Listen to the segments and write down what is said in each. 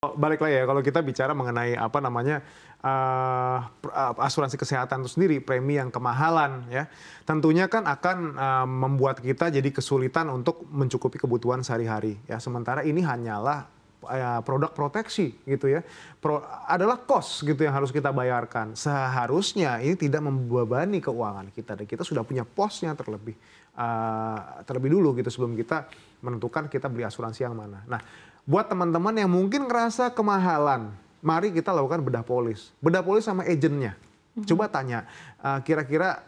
Balik lagi ya, kalau kita bicara mengenai apa namanya, asuransi kesehatan itu sendiri, premi yang kemahalan ya, tentunya kan akan, membuat kita jadi kesulitan untuk mencukupi kebutuhan sehari-hari ya. Sementara ini hanyalah, produk proteksi gitu ya, adalah cost gitu yang harus kita bayarkan. Seharusnya ini tidak membebani keuangan kita dan kita sudah punya posnya terlebih dulu gitu sebelum kita menentukan kita beli asuransi yang mana. Nah, buat teman-teman yang mungkin ngerasa kemahalan, mari kita lakukan bedah polis. Bedah polis sama agennya. Coba tanya, kira-kira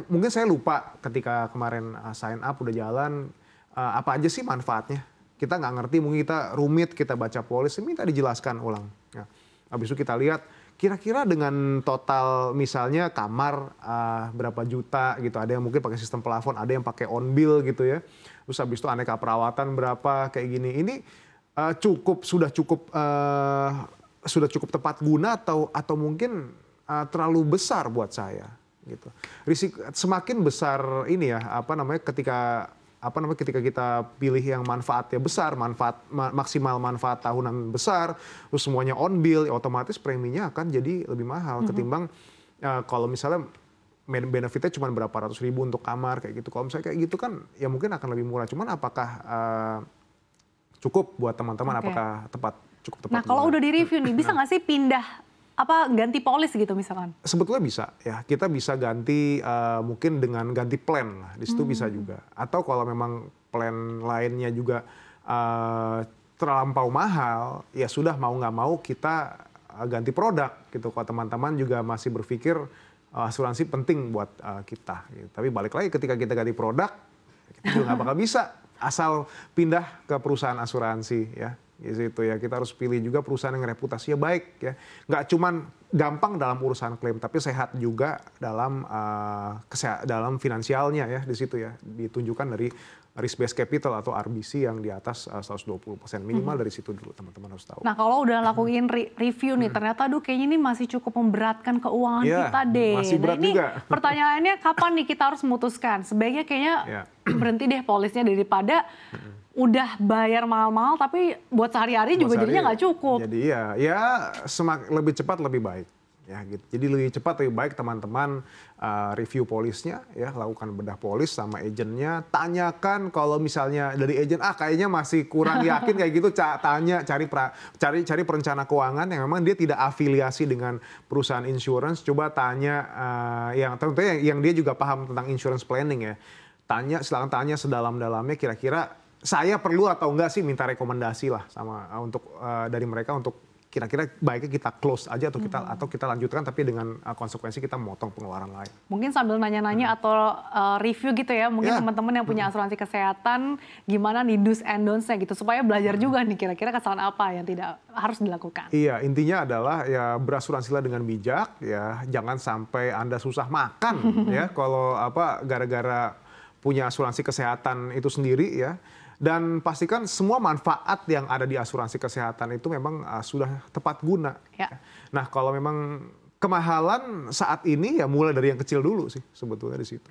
mungkin saya lupa ketika kemarin sign up udah jalan, apa aja sih manfaatnya? Kita nggak ngerti, mungkin kita rumit, kita baca polis, minta dijelaskan ulang. Ya. Habis itu kita lihat, kira-kira dengan total misalnya kamar berapa juta gitu, ada yang mungkin pakai sistem plafon, ada yang pakai on bill gitu ya. Terus habis itu aneka perawatan berapa kayak gini. Ini sudah cukup tepat guna atau mungkin terlalu besar buat saya gitu. Semakin besar ini ya ketika kita pilih yang manfaatnya besar, maksimal manfaat tahunan besar, terus semuanya on bill, ya otomatis preminya akan jadi lebih mahal ketimbang kalau misalnya benefitnya cuma berapa ratus ribu untuk kamar kayak gitu. Kalau misalnya kayak gitu kan ya mungkin akan lebih murah. Cuman apakah cukup buat teman-teman? Okay. Apakah cukup tepat? Nah kalau udah di-review nih, bisa nggak sih pindah ganti polis gitu misalkan? Sebetulnya bisa ya, kita bisa ganti mungkin dengan ganti plan lah, di situ bisa juga. Atau kalau memang plan lainnya juga terlampau mahal, ya sudah mau nggak mau kita ganti produk gitu. Kalau teman-teman juga masih berpikir asuransi penting buat kita. Gitu. Tapi balik lagi ketika kita ganti produk, kita juga nggak bakal bisa asal pindah ke perusahaan asuransi ya. Gitu ya, kita harus pilih juga perusahaan yang reputasinya baik ya, nggak cuman gampang dalam urusan klaim tapi sehat juga dalam finansialnya ya, di situ ya ditunjukkan dari risk based capital atau RBC yang di atas 120% minimal. Dari situ dulu teman-teman harus tahu. Nah kalau udah lakuin review nih ternyata aduh kayaknya ini masih cukup memberatkan keuangan kita deh. Masih berat juga. Pertanyaannya kapan nih kita harus memutuskan? Sebaiknya kayaknya berhenti deh polisnya daripada udah bayar mahal-mahal tapi buat sehari-hari juga jadinya nggak cukup. Jadi ya lebih cepat lebih baik ya gitu. Jadi lebih cepat lebih baik teman-teman review polisnya ya, lakukan bedah polis sama agennya, tanyakan kalau misalnya dari agen kayaknya masih kurang yakin kayak gitu, cari perencana keuangan yang memang dia tidak afiliasi dengan perusahaan insurance, coba tanya yang tentunya yang dia juga paham tentang insurance planning ya. Silakan tanya sedalam-dalamnya kira-kira saya perlu atau enggak sih minta rekomendasi lah dari mereka untuk kira-kira baiknya kita close aja atau kita lanjutkan tapi dengan konsekuensi kita memotong pengeluaran lain. Mungkin sambil nanya-nanya atau review gitu ya, mungkin teman-teman yang punya asuransi kesehatan gimana nih do's and don'ts-nya gitu supaya belajar juga nih kira-kira kesalahan apa yang tidak harus dilakukan. Iya, intinya adalah ya berasuransilah dengan bijak ya, jangan sampai Anda susah makan ya kalau gara-gara punya asuransi kesehatan itu sendiri ya. Dan pastikan semua manfaat yang ada di asuransi kesehatan itu memang sudah tepat guna. Ya. Nah kalau memang kemahalan saat ini ya mulai dari yang kecil dulu sih sebetulnya di situ.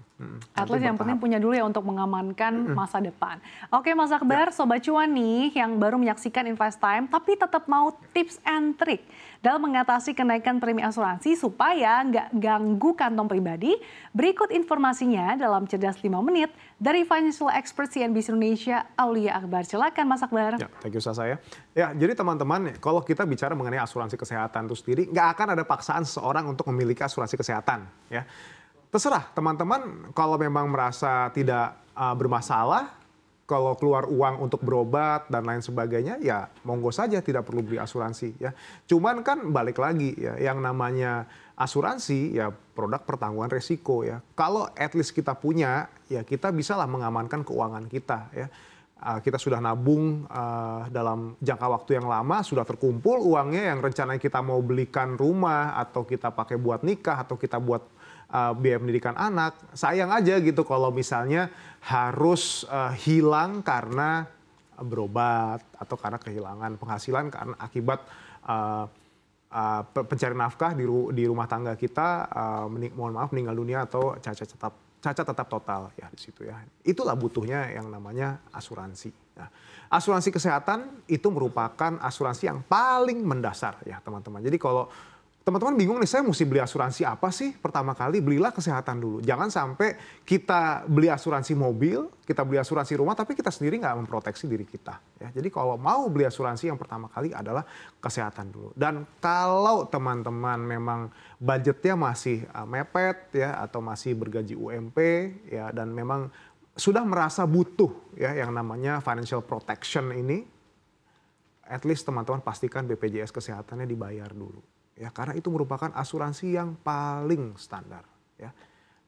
At least yang penting punya dulu ya untuk mengamankan masa depan. Oke Mas Akbar, Sobat Cuan nih yang baru menyaksikan Invest Time tapi tetap mau tips and trick dalam mengatasi kenaikan premi asuransi supaya nggak ganggu kantong pribadi. Berikut informasinya dalam Cerdas 5 Menit dari Financial Expert CNBC Indonesia, Aulia Akbar. Silakan Mas Akbar. Ya, thank you saya. Ya, jadi teman-teman, kalau kita bicara mengenai asuransi kesehatan itu sendiri, nggak akan ada paksaan seseorang untuk memiliki asuransi kesehatan. Ya, terserah teman-teman kalau memang merasa tidak bermasalah, kalau keluar uang untuk berobat dan lain sebagainya, ya monggo saja tidak perlu beli asuransi. Ya, cuman kan balik lagi ya, yang namanya asuransi ya produk pertanggungan resiko ya. Kalau at least kita punya, ya kita bisalah mengamankan keuangan kita ya. Kita sudah nabung dalam jangka waktu yang lama, sudah terkumpul uangnya yang rencananya kita mau belikan rumah atau kita pakai buat nikah atau kita buat biaya pendidikan anak. Sayang aja gitu kalau misalnya harus hilang karena berobat atau karena kehilangan penghasilan karena akibat pencari nafkah di rumah tangga kita, mohon maaf meninggal dunia atau cacat cacat tetap total ya di situ ya. Itulah butuhnya yang namanya asuransi. Nah, asuransi kesehatan itu merupakan asuransi yang paling mendasar ya teman-teman. Jadi kalau teman-teman bingung nih, saya mesti beli asuransi apa sih? Pertama kali belilah kesehatan dulu. Jangan sampai kita beli asuransi mobil, kita beli asuransi rumah, tapi kita sendiri nggak memproteksi diri kita. Ya, jadi kalau mau beli asuransi yang pertama kali adalah kesehatan dulu. Dan kalau teman-teman memang budgetnya masih mepet ya, atau masih bergaji UMP ya, dan memang sudah merasa butuh ya yang namanya financial protection ini, at least teman-teman pastikan BPJS kesehatannya dibayar dulu. Ya, karena itu merupakan asuransi yang paling standar. Ya.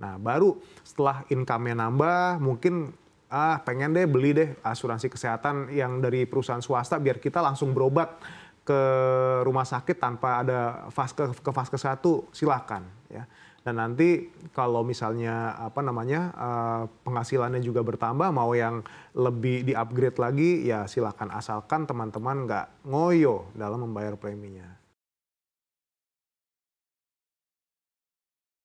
Nah, baru setelah income-nya nambah, mungkin pengen deh beli deh asuransi kesehatan yang dari perusahaan swasta biar kita langsung berobat ke rumah sakit tanpa ada ke vaskes 1, silakan. Ya. Dan nanti kalau misalnya penghasilannya juga bertambah, mau yang lebih di-upgrade lagi, ya silakan asalkan teman-teman nggak ngoyo dalam membayar preminya.